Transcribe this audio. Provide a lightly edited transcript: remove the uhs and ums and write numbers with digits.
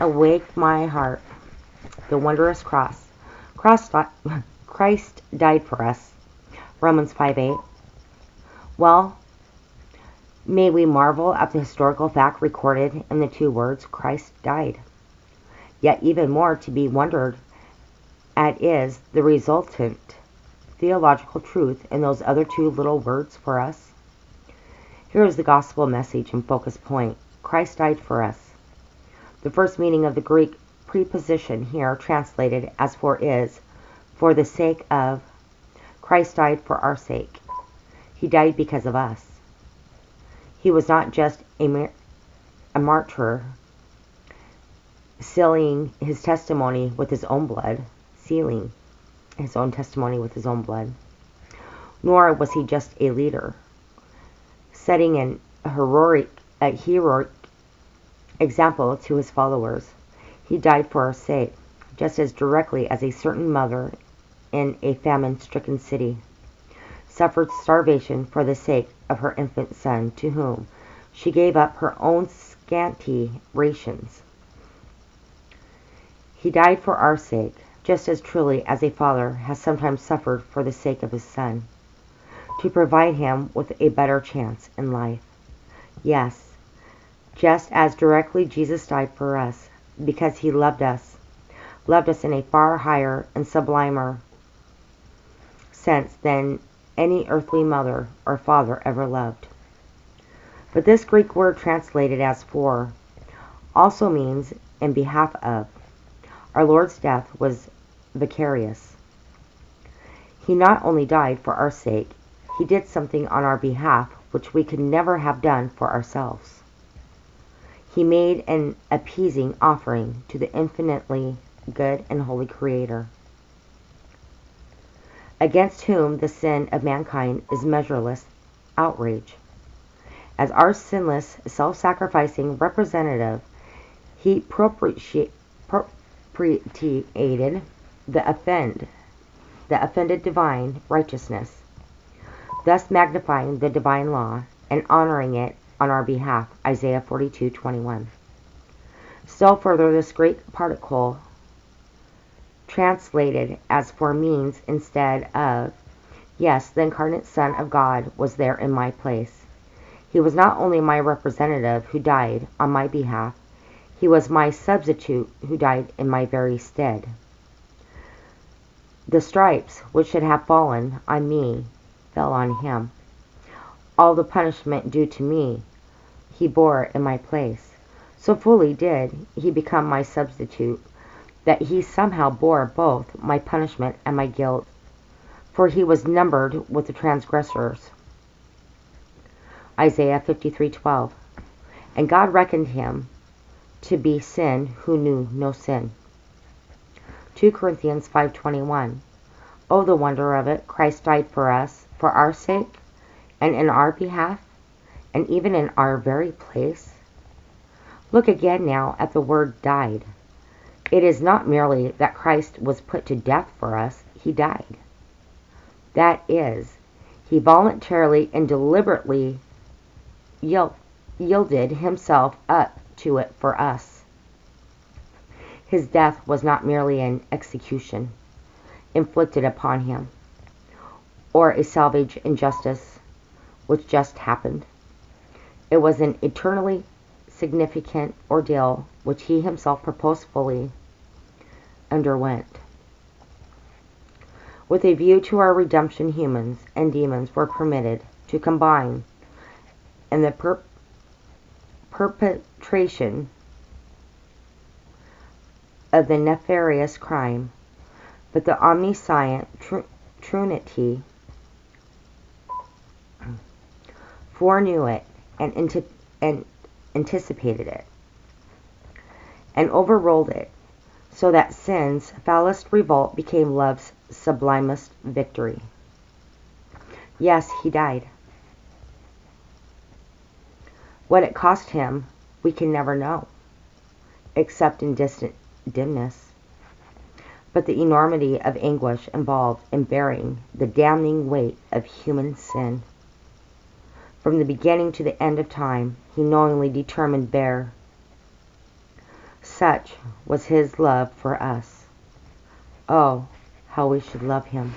Awake my heart, the wondrous cross. Christ died for us. Romans 5:8. Well, may we marvel at the historical fact recorded in the two words, Christ died. Yet even more to be wondered at is the resultant theological truth in those other two little words for us. Here is the gospel message and focus point. Christ died for us. The first meaning of the Greek preposition here translated as for is, for the sake of. Christ died for our sake. He died because of us. He was not just a martyr, sealing his testimony with his own blood, nor was he just a leader, setting an heroic example to his followers. He died for our sake, just as directly as a certain mother in a famine-stricken city suffered starvation for the sake of her infant son, to whom she gave up her own scanty rations. He died for our sake, just as truly as a father has sometimes suffered for the sake of his son, to provide him with a better chance in life. Yes, just as directly Jesus died for us, because he loved us in a far higher and sublimer sense than any earthly mother or father ever loved. But this Greek word translated as for also means in behalf of. Our Lord's death was vicarious. He not only died for our sake, he did something on our behalf which we could never have done for ourselves. He made an appeasing offering to the infinitely good and holy Creator, against whom the sin of mankind is measureless outrage. As our sinless, self-sacrificing representative, he propitiated the offended divine righteousness, thus magnifying the divine law and honoring it on our behalf. Isaiah 42:21. Still further, this great particle translated as for means instead of. Yes, the incarnate Son of God was there in my place. He was not only my representative who died on my behalf, he was my substitute who died in my very stead. The stripes which should have fallen on me fell on him. All the punishment due to me he bore in my place. So fully did he become my substitute that he somehow bore both my punishment and my guilt, for he was numbered with the transgressors. Isaiah 53:12. And God reckoned him to be sin who knew no sin. 2 Corinthians 5:21. Oh, the wonder of it! Christ died for us, for our sake, and in our behalf, and even in our very place. Look again now at the word died. It is not merely that Christ was put to death for us, he died. That is, he voluntarily and deliberately yielded himself up to it for us. His death was not merely an execution inflicted upon him, or a savage injustice which just happened. It was an eternally significant ordeal which he himself purposefully underwent. With a view to our redemption, humans and demons were permitted to combine in the perpetration of the nefarious crime, but the omniscient Trinity foreknew it and anticipated it, and overruled it, so that sin's foulest revolt became love's sublimest victory. Yes, he died. What it cost him, we can never know, except in distant dimness. But the enormity of anguish involved in bearing the damning weight of human sin. From the beginning to the end of time, he knowingly determined bear such was his love for us. Oh, how we should love him.